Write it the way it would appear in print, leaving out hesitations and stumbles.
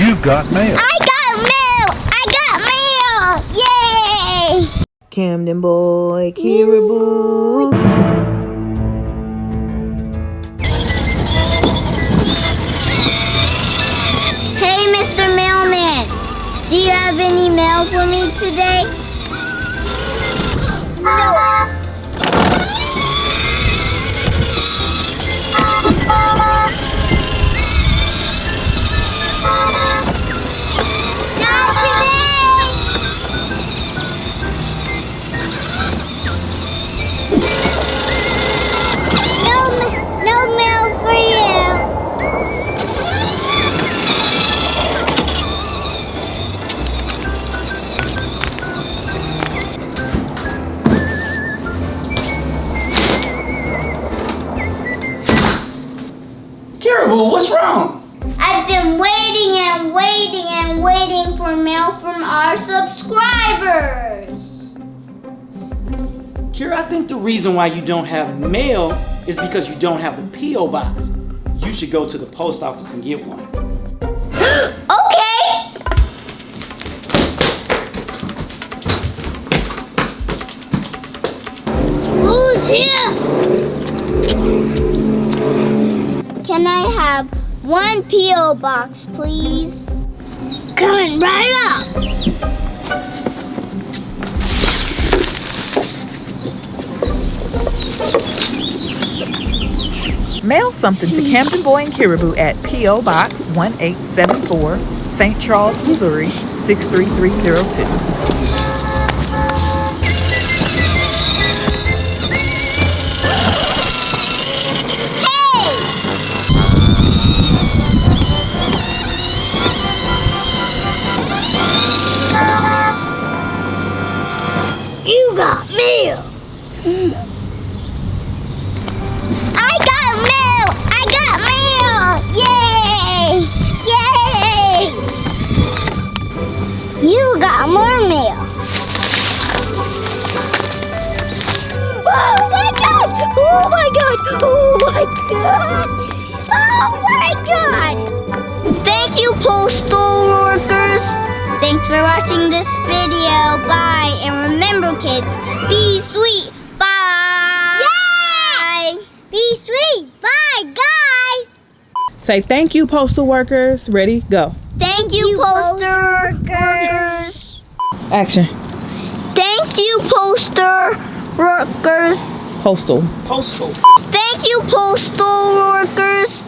You've got mail. I got mail! I got mail! Yay! Kamdenboy Kyraboo. Hey, Mr. Mailman. Do you have any mail for me today? No. Not today! No mail for you. Kyraboo, what's wrong? I've been waiting and waiting and waiting for mail from our subscribers. Kyra, I think the reason why you don't have mail is because you don't have a P.O. box. You should go to the post office and get one. Okay. Who's here? Can I have one P.O. box, please? Coming right up. Mail something to Kamdenboy and Kyraboo at P.O. Box 1874, St. Charles, Missouri 63302. You got mail. I got mail. I got mail. Yay! Yay! You got more mail. Oh my god! Oh my god! Oh my god! Oh my god! Thank you, postal workers. Thanks for watching this video. Bye. And remember, kids, be sweet. Bye. Yay! Be sweet. Bye, guys. Say thank you, postal workers. Ready, go. Thank you, postal workers. Action. Thank you, postal workers. Postal. Postal. Thank you, postal workers.